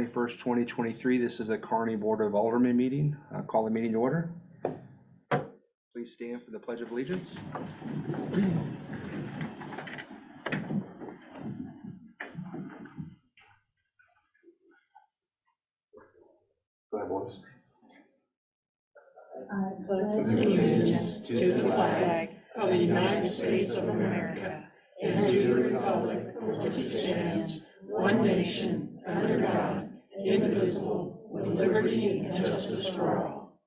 21st, 2023. This is a Kearney Board of Aldermen meeting. Call the meeting to order. Please stand for the Pledge of Allegiance. Go ahead, boys. I pledge allegiance to the flag of the United States of America and to the republic for which it stands, one nation, under God, indivisible, with liberty and justice for all.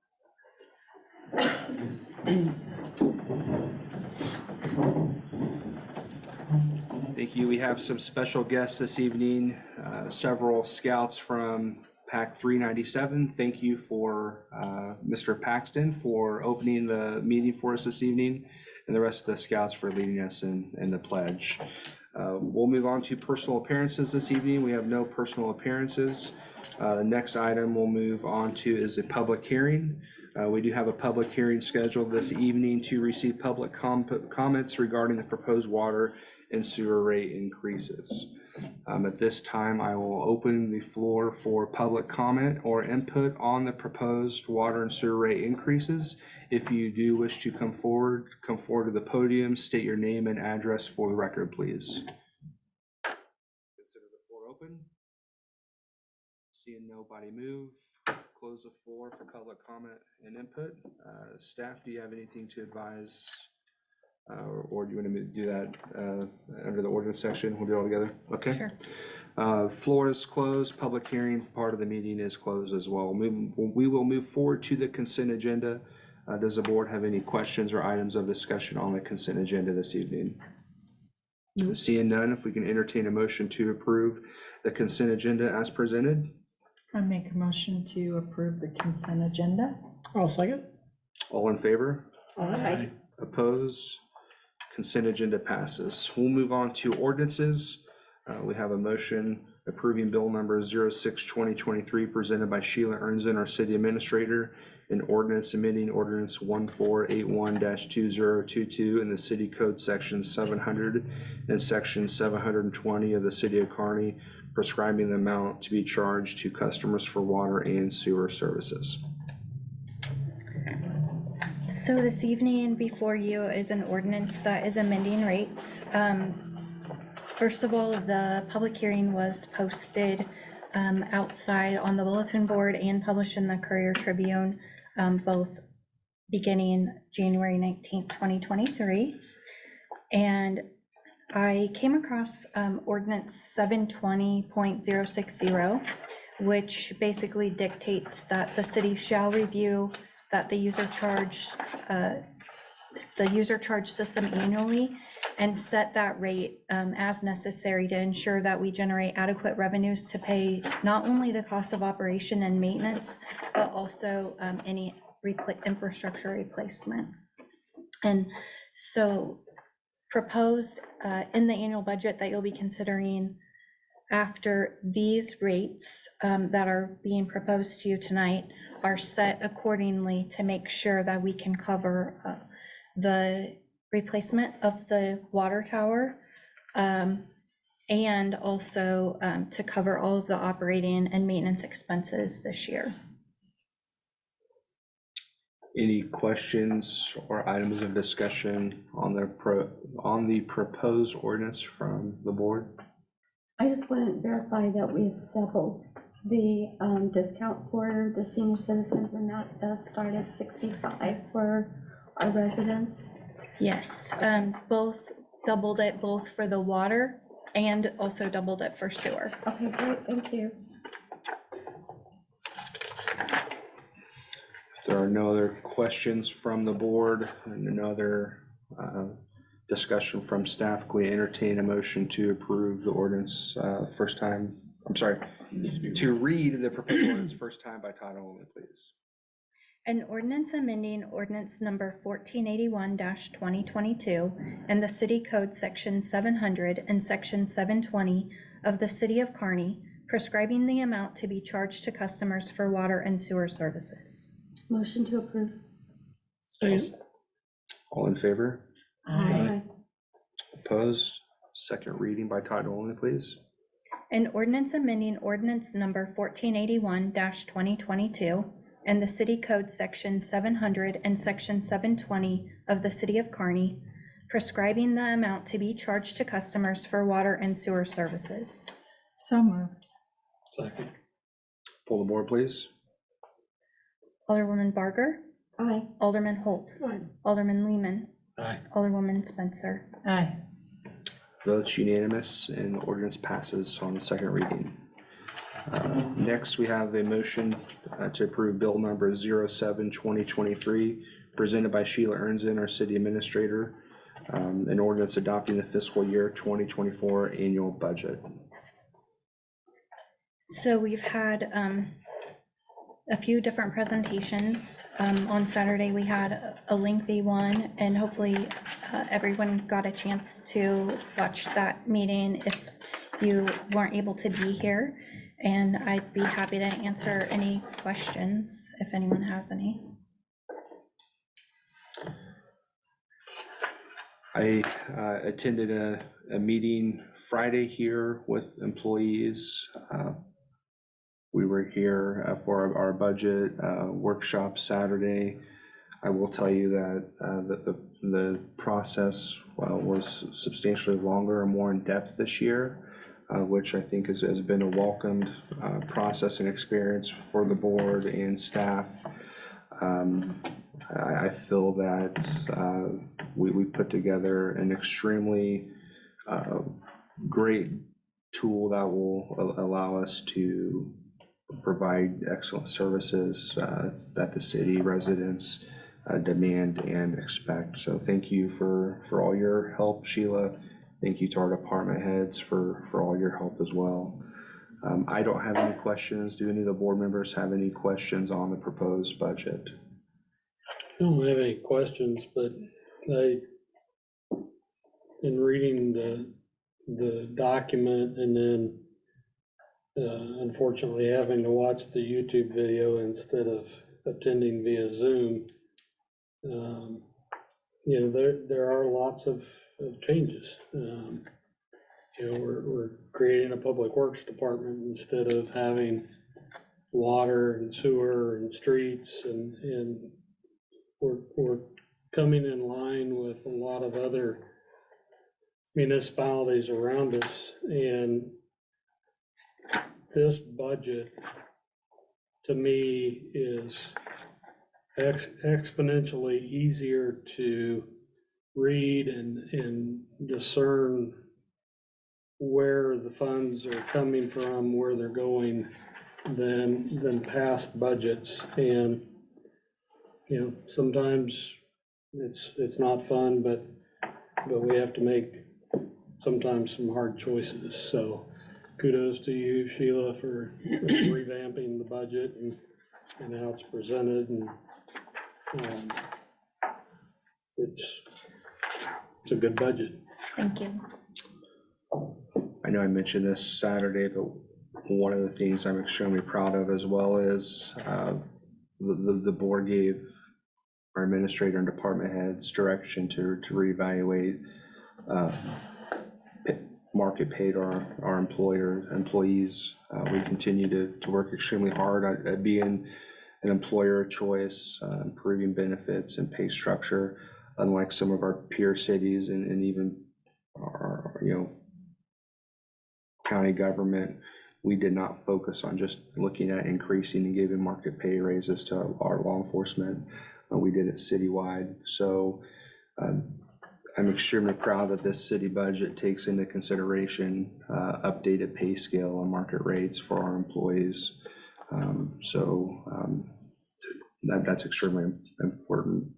Thank you. We have some special guests this evening, several scouts from PAC 397. Thank you for Mr. Paxton for opening the meeting for us this evening, and the rest of the scouts for leading us in the pledge. We'll move on to personal appearances this evening. We have no personal appearances. The next item we'll move on to is a public hearing. We do have a public hearing scheduled this evening to receive public comments regarding the proposed water and sewer rate increases. At this time, I will open the floor for public comment or input on the proposed water and sewer rate increases. If you do wish to come forward to the podium, state your name and address for the record, please. Consider the floor open. Seeing nobody move, close the floor for public comment and input. Staff, do you have anything to advise? Or do you want to do that under the ordinance section? We'll do it all together. Okay. Sure. Floor is closed. Public hearing part of the meeting is closed as well. We will move forward to the consent agenda. Does the board have any questions or items of discussion on the consent agenda this evening? No. Seeing none, if we can entertain a motion to approve the consent agenda as presented. I make a motion to approve the consent agenda. I'll second. All in favor? Aye. Opposed? Consent agenda passes. We'll move on to ordinances. We have a motion approving bill number 06-2023 presented by Sheila Ernzen, our city administrator, an ordinance amending ordinance 1481-2022 in the city code section 700 and section 720 of the city of Kearney, prescribing the amount to be charged to customers for water and sewer services. So this evening before you is an ordinance that is amending rates. First of all, the public hearing was posted outside on the bulletin board and published in the Courier Tribune, both beginning January 19th, 2023. And I came across ordinance 720.060, which basically dictates that the city shall review that the user charge system annually and set that rate as necessary to ensure that we generate adequate revenues to pay not only the cost of operation and maintenance, but also any infrastructure replacement. And so proposed in the annual budget that you'll be considering after these rates that are being proposed to you tonight are set accordingly to make sure that we can cover the replacement of the water tower and also to cover all of the operating and maintenance expenses this year. Any questions or items of discussion on the proposed ordinance from the board? I just want to verify that we've doubled the discount for the senior citizens, and that does start at 65 for our residents. Yes, both doubled it both for the water and also doubled it for sewer. Okay, great, thank you. If there are no other questions from the board and no other discussion from staff, can we entertain a motion to approve the ordinance to read the proposed ordinance first time by title only, please. An ordinance amending ordinance number 1481-2022 and the city code section 700 and section 720 of the city of Kearney, prescribing the amount to be charged to customers for water and sewer services. Motion to approve. Second. All in favor? Aye. Opposed? Second reading by title only, please. An ordinance amending ordinance number 1481-2022 and the city code section 700 and section 720 of the city of Kearney, prescribing the amount to be charged to customers for water and sewer services. So moved. Second. Pull the board, please. Alderwoman Barger, Aye. Alderman Holt, Alderman Lehman, Aye. Alderwoman Spencer. Aye. Votes unanimous and the ordinance passes on the second reading. Next, we have a motion to approve bill number 07-2023, presented by Sheila Ernzen, our city administrator, an ordinance adopting the fiscal year 2024 annual budget. So we've had a few different presentations. On Saturday, we had a lengthy one, and hopefully everyone got a chance to watch that meeting if you weren't able to be here. And I'd be happy to answer any questions if anyone has any. I attended a meeting Friday here with employees. We were here for our budget workshop Saturday. I will tell you that the process was substantially longer and more in depth this year, which I think has been a welcomed process and experience for the board and staff. I feel that we put together an extremely great tool that will allow us to provide excellent services that the city residents demand and expect. So thank you for all your help, Sheila. Thank you to our department heads for all your help as well. I don't have any questions. Do any of the board members have any questions on the proposed budget? I don't have any questions, but in reading the document and then unfortunately having to watch the YouTube video instead of attending via Zoom, there are lots of changes. We're creating a public works department instead of having water and sewer and streets, and we're coming in line with a lot of other municipalities around us, and this budget to me is exponentially easier to read and discern where the funds are coming from, where they're going, than past budgets. And sometimes it's not fun, but we have to make sometimes some hard choices. So kudos to you, Sheila, for revamping the budget and how it's presented, and it's a good budget. Thank you. I know I mentioned this Saturday, but one of the things I'm extremely proud of as well is the board gave our administrator and department heads direction to reevaluate market pay to our employees. We continue to work extremely hard at being an employer of choice, improving benefits and pay structure, unlike some of our peer cities and even our county government. We did not focus on just looking at increasing and giving market pay raises to our law enforcement. We did it citywide. So I'm extremely proud that this city budget takes into consideration updated pay scale and market rates for our employees. That's extremely important.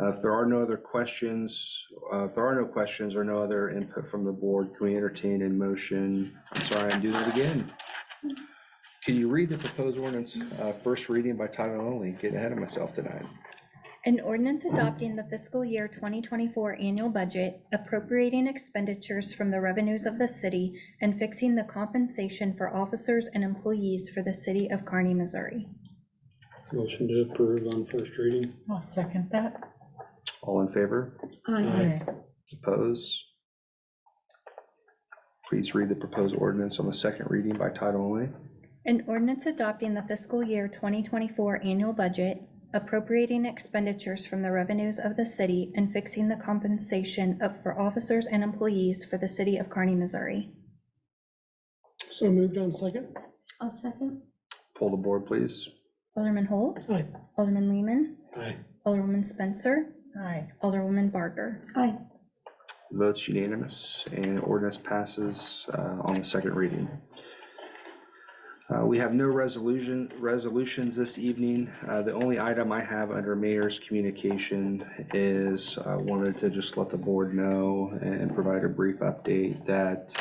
If there are no other questions, or no other input from the board, can we entertain a motion? I'm sorry, I'm doing it again. Can you read the proposed ordinance first reading by title only? Getting ahead of myself tonight. An ordinance adopting the fiscal year 2024 annual budget, appropriating expenditures from the revenues of the city, and fixing the compensation for officers and employees for the city of Kearney, Missouri. Motion to approve on first reading. I'll second that. All in favor? Aye. Opposed? please read the proposed ordinance on the second reading by title only. An ordinance adopting the fiscal year 2024 annual budget, appropriating expenditures from the revenues of the city, and fixing the compensation for officers and employees for the city of Kearney, Missouri. So moved on second. I'll second. Poll the board, please. Alderman Holt, Aye. Alderman Lehman, Aye. Alderwoman Spencer, Aye. Alderwoman Barker. Aye. Votes unanimous, and ordinance passes on the second reading. We have no resolutions this evening. The only item I have under mayor's communication is wanted to just let the board know and provide a brief update that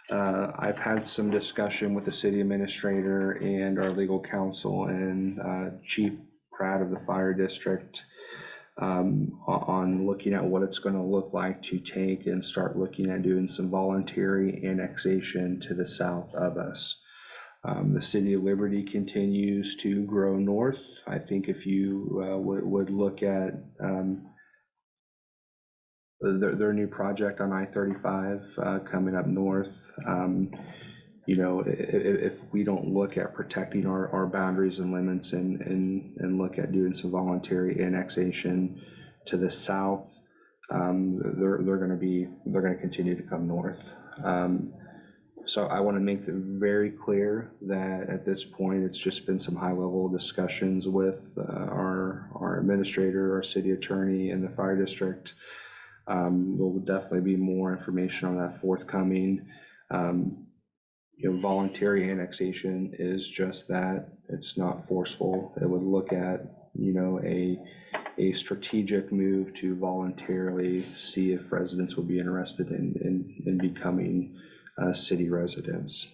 I've had some discussion with the city administrator and our legal counsel and Chief Pratt of the fire district on looking at what it's going to look like to take and start looking at doing some voluntary annexation to the south of us. The city of Liberty continues to grow north. I think if you would look at their new project on I-35 coming up north, you know, if we don't look at protecting our boundaries and limits and look at doing some voluntary annexation to the south, they're going to continue to come north. So I want to make it very clear that at this point, it's just been some high-level discussions with our administrator, our city attorney, and the fire district. There will definitely be more information on that forthcoming. You know, voluntary annexation is just that. It's not forceful. It would look at, you know, a strategic move to voluntarily see if residents would be interested in becoming city residents.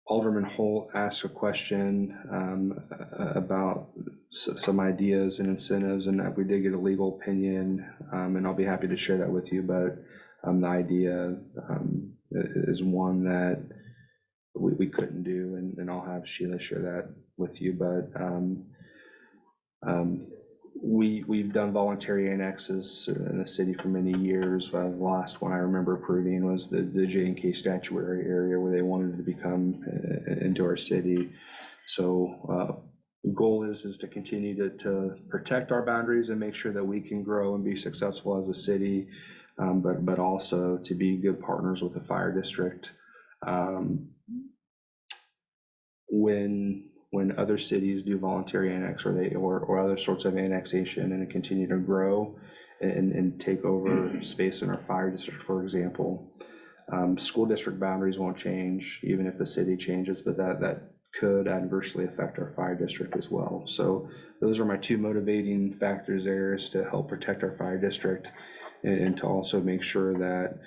Alderman Holt asked a question about some ideas and incentives, and we did get a legal opinion, and I'll be happy to share that with you, but the idea is one that we couldn't do, and I'll have Sheila share that with you, but we've done voluntary annexes in the city for many years. The last one I remember approving was the J&K statuary area where they wanted to become into our city. So the goal is to continue to protect our boundaries and make sure that we can grow and be successful as a city, but also to be good partners with the fire district. When other cities do voluntary annex or other sorts of annexation and continue to grow and take over space in our fire district, for example, school district boundaries won't change even if the city changes, but that could adversely affect our fire district as well. So those are my two motivating factors there, is to help protect our fire district and to also make sure that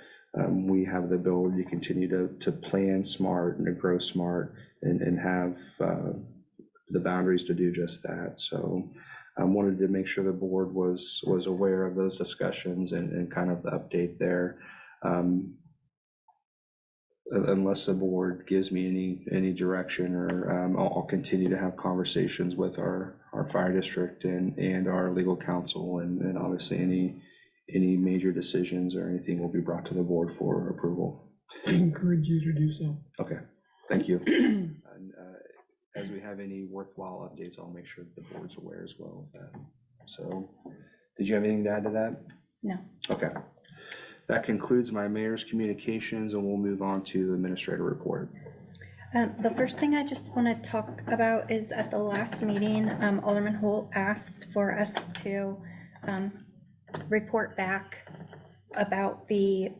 we have the ability to continue to plan smart and to grow smart and have the boundaries to do just that. So I wanted to make sure the board was aware of those discussions and kind of the update there. Unless the board gives me any direction, or I'll continue to have conversations with our fire district and our legal counsel, and obviously any major decisions or anything will be brought to the board for approval. I encourage you to do so. Okay, thank you. And as we have any worthwhile updates, I'll make sure that the board's aware as well of that. So, did you have anything to add to that? No. Okay. That concludes my mayor's communications, and we'll move on to the administrator report. The first thing I just want to talk about is at the last meeting, Alderman Holt asked for us to report back about the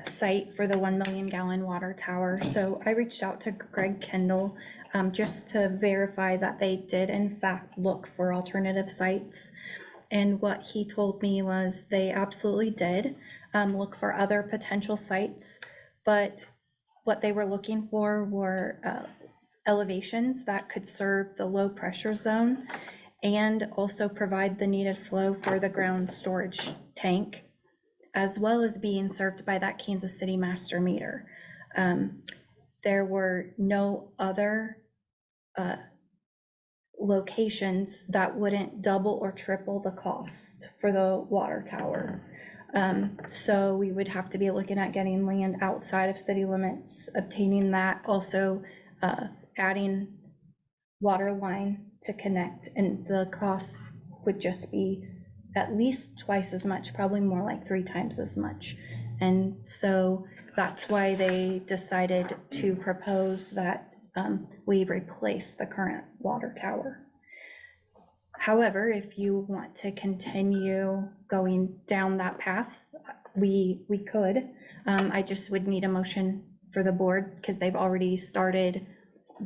site for the 1 million gallon water tower. So I reached out to Greg Kendall just to verify that they did in fact look for alternative sites. And what he told me was they absolutely did look for other potential sites, but what they were looking for were elevations that could serve the low pressure zone and also provide the needed flow for the ground storage tank, as well as being served by that Kansas City master meter. There were no other locations that wouldn't double or triple the cost for the water tower. So we would have to be looking at getting land outside of city limits, obtaining that, also adding water line to connect, and the cost would just be at least twice as much, probably more like 3 times as much. And so that's why they decided to propose that we replace the current water tower. However, if you want to continue going down that path, we could. I just would need a motion for the board, because they've already started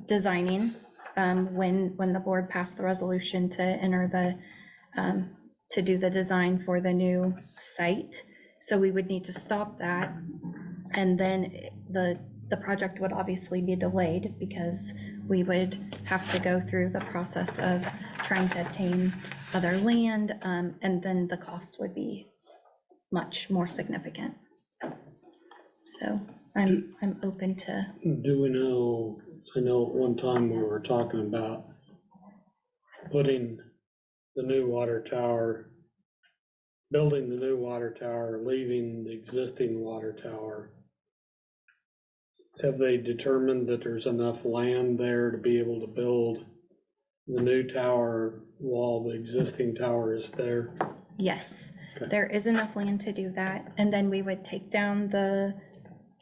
designing when the board passed the resolution to enter the, to do the design for the new site. So we would need to stop that. And then the project would obviously be delayed, because we would have to go through the process of trying to obtain other land, and then the costs would be much more significant. So I'm open to, Do we know, I know at one time we were talking about putting the new water tower, building the new water tower, leaving the existing water tower. Have they determined that there's enough land there to be able to build the new tower while the existing tower is there? yes, Okay. there is enough land to do that. And then we would take down the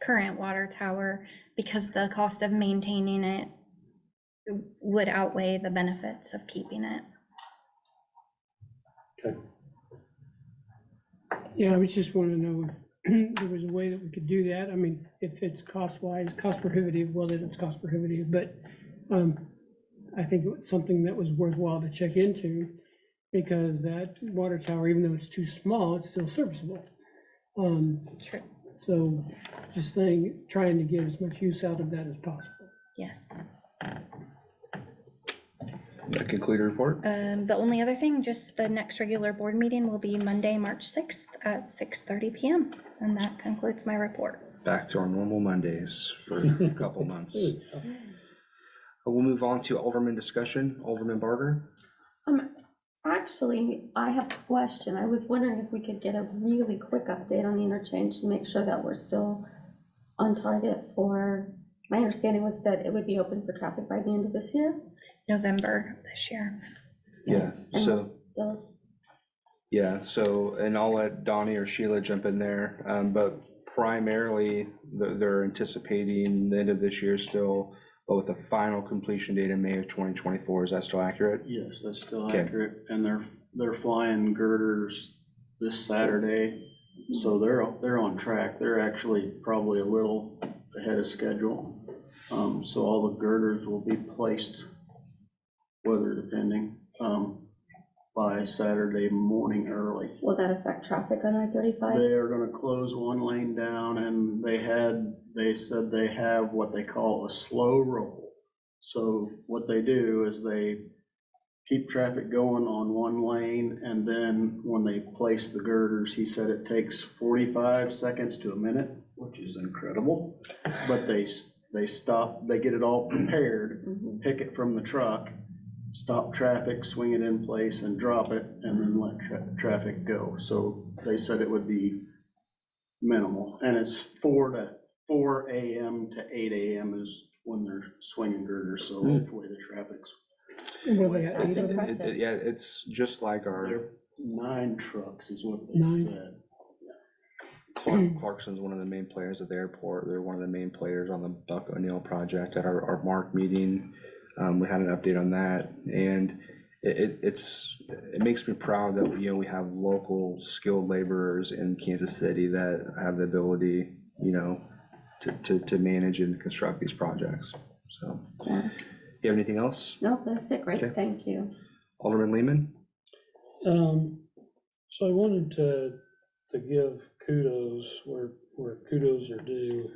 current water tower, because the cost of maintaining it would outweigh the benefits of keeping it. Okay. Yeah, I was just wanting to know if there was a way that we could do that. I mean, if it's cost prohibitive, well, then it's cost prohibitive, but I think it's something that was worthwhile to check into, because that water tower, even though it's too small, it's still serviceable. True. So just trying to get as much use out of that as possible. Yes. That conclude your report? The only other thing, just the next regular board meeting will be Monday, March 6th at 6:30 PM. And that concludes my report. Back to our normal Mondays for a couple months. We'll move on to Alderman discussion. Alderman Barger. Actually, I have a question. I was wondering if we could get a really quick update on the interchange to make sure that we're still on target for, my understanding was that it would be open for traffic by the end of this year. November this year. Yeah, And so. we're still, Yeah, so, and I'll let Donnie or Sheila jump in there, but primarily, they're anticipating the end of this year still, but with a final completion date in May of 2024, is that still accurate? Yes, that's still Okay. accurate, and they're flying girders this Saturday, so they're on track. They're actually probably a little ahead of schedule. So all the girders will be placed, weather depending, by Saturday morning early. will that affect traffic on I-35? They are gonna close one lane down, and they said they have what they call a slow roll. So what they do is they keep traffic going on one lane, and then when they place the girders, he said it takes 45 seconds to a minute, which is incredible. But they stop, they get it all prepared, Mhm. pick it from the truck, stop traffic, swing it in place and drop it, and then let traffic go. So they said it would be minimal, and it's 4 a.m. to 8 a.m. is when they're swinging girders, so hopefully the traffic's. Well, they got That's 8 of them. impressive. Yeah, it's just like our, They're 9 trucks is what they 9. said. Clarkson's one of the main players at the airport. They're one of the main players on the Buck O'Neill project. At our MARC meeting, we had an update on that, and it makes me proud that, you know, we have local skilled laborers in Kansas City that have the ability, you know, to manage and construct these projects. So, Yeah. you have anything else? Nope, that's it, great, Okay. thank you. Alderman Lehman? So I wanted to give kudos where kudos are due.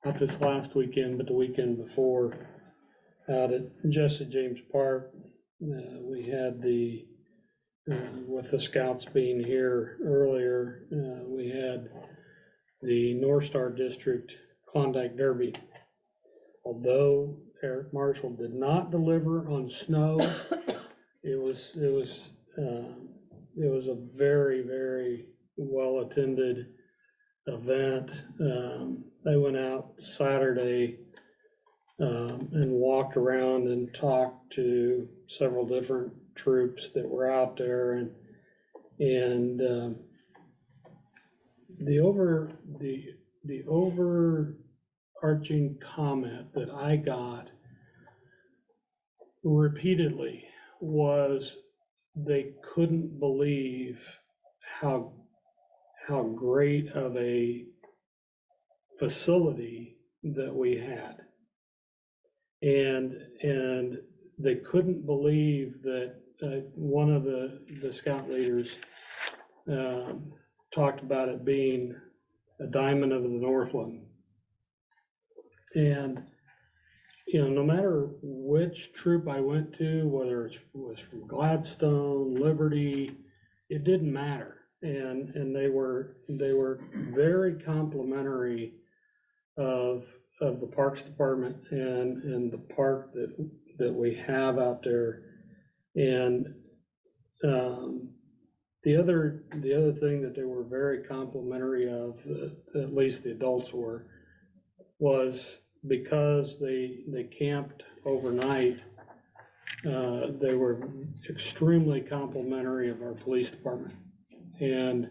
Not this last weekend, but the weekend before, out at Jesse James Park, we had with the scouts being here earlier, we had the North Star District Klondike Derby. Although Eric Marshall did not deliver on snow, it was it was a very, very well-attended event. I went out Saturday and walked around and talked to several different troops that were out there, and the overarching comment that I got repeatedly was they couldn't believe how great of a facility that we had. And they couldn't believe that one of the scout leaders talked about it being a diamond of the Northland. And, you know, no matter which troop I went to, whether it was from Gladstone, Liberty, it didn't matter. And they were very complimentary of the Parks Department and the park that we have out there. And the other thing that they were very complimentary of, at least the adults were, was because they camped overnight, they were extremely complimentary of our police department. And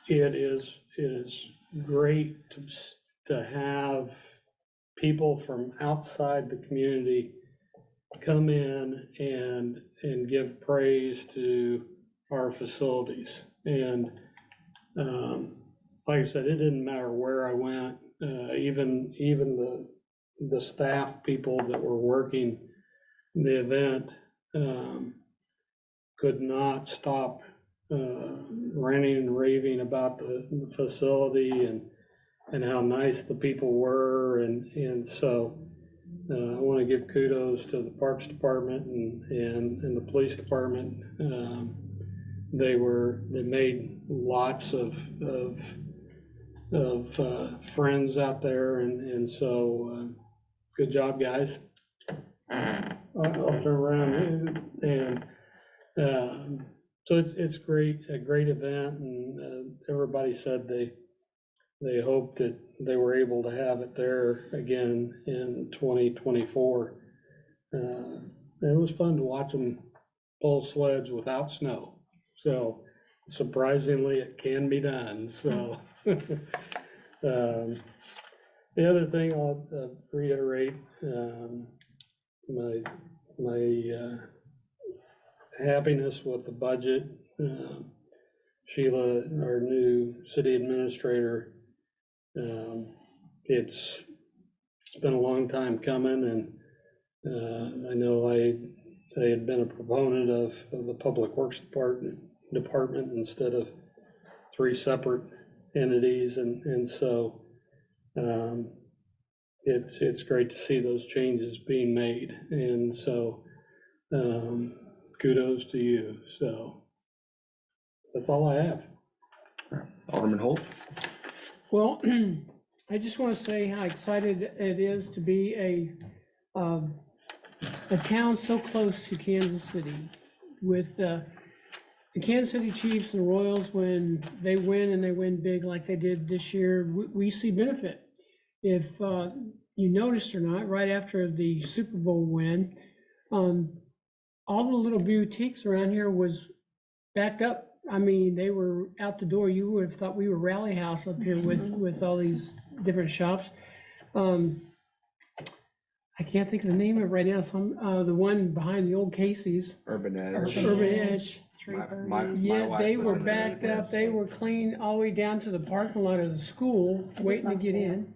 it is great to have people from outside the community come in and give praise to our facilities. And like I said, it didn't matter where I went, even the staff people that were working the event could not stop ranting and raving about the facility and how nice the people were. And so I want to give kudos to the Parks Department and the Police Department. They made lots of friends out there, and so good job, guys. I'll turn around and so it's a great event, and everybody said they hoped that they were able to have it there again in 2024. It was fun to watch them pull sleds without snow. So surprisingly, it can be done. So the other thing I'll reiterate, my happiness with the budget. Sheila, our new city administrator, it's been a long time coming, and I know I had been a proponent of the Public Works Department instead of 3 separate entities, and so it's great to see those changes being made, and so kudos to you. So that's all I have. Alderman Holt? Well, I just want to say how excited it is to be a town so close to Kansas City. With the Kansas City Chiefs and Royals, when they win and they win big like they did this year, we see benefit. If you noticed or not, right after the Super Bowl win, all the little boutiques around here was backed up. I mean, they were out the door. You would have thought we were Rally House up here with all these different shops. I can't think of the name of it right now. The one behind the old Casey's. Urban Edge. Urban Edge. My Yeah, wife they was were in there, backed up. yes. They were clean all the way down to the parking lot of the school, waiting to get in.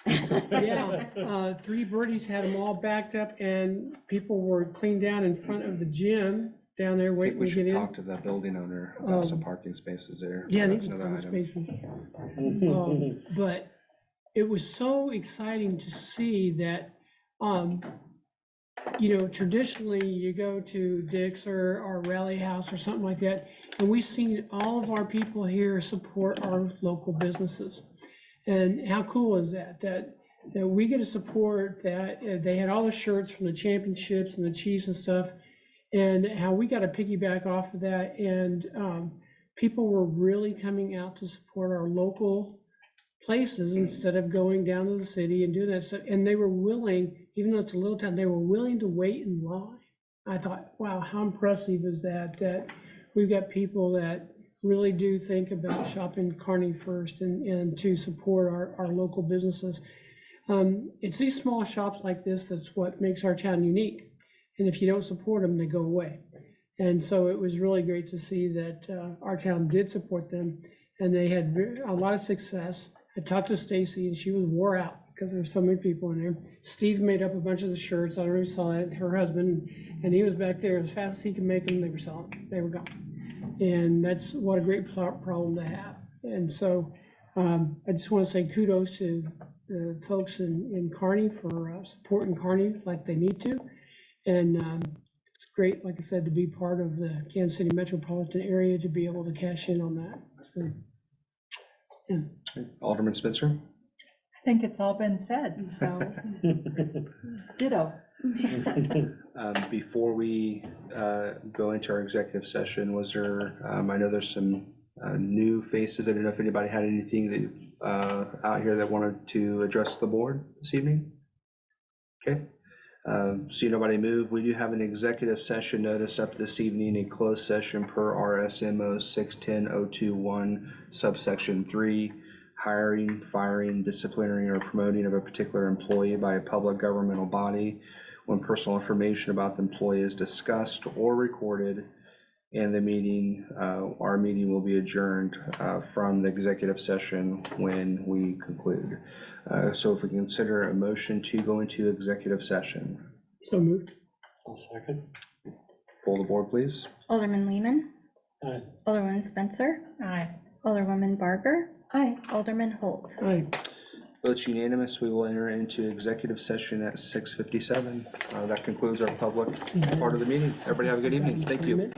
Yeah, 3 Birdies had them all backed up, and people were cleaned down in front of the gym down there I think waiting we to should get in. talk to the building owner about some parking spaces there. Yeah, That's these are another fun item. spaces. But it was so exciting to see that, you know, traditionally you go to Dick's or Rally House or something like that, and we've seen all of our people here support our local businesses. And how cool is that? That we get to support that. They had all the shirts from the championships and the Chiefs and stuff. and how we got to piggyback off of that. And people were really coming out to support our local places instead of going down to the city and doing that stuff. And they were willing, even though it's a little town, they were willing to wait in line. I thought, wow, how impressive is that, that we've got people that really do think about shopping Kearney first and to support our local businesses. It's these small shops like this that's what makes our town unique. And if you don't support them, they go away. And so it was really great to see that our town did support them, and they had a lot of success. I talked to Stacy, and she was wore out because there were so many people in there. Steve made up a bunch of the shirts. I don't know if you saw it, her husband, and he was back there as fast as he could make them. They were selling. They were gone. And that's what a great problem to have. And so I just want to say kudos to the folks in Kearney for supporting Kearney like they need to. And it's great, like I said, to be part of the Kansas City metropolitan area, to be able to cash in on that. So, yeah. Alderman Spencer? I think it's all been said, so ditto. Before we go into our executive session, was there, I know there's some new faces. I don't know if anybody had anything that out here that wanted to address the board this evening? Okay. See nobody move. We do have an executive session notice up this evening, a closed session per RSMO 610021 subsection 3, hiring, firing, disciplining, or promoting of a particular employee by a public governmental body when personal information about the employee is discussed or recorded, and the meeting, our meeting will be adjourned from the executive session when we conclude. So if we consider a motion to go into executive session. So moved. I'll second. Poll the board, please. Alderman Lehman, Aye. Alderman Spencer, Aye. Alderwoman Barker, Aye. Alderman Holt. Aye. Votes unanimous. We will enter into executive session at 6:57. That concludes our public part of the meeting. Everybody have a good evening. Thank you.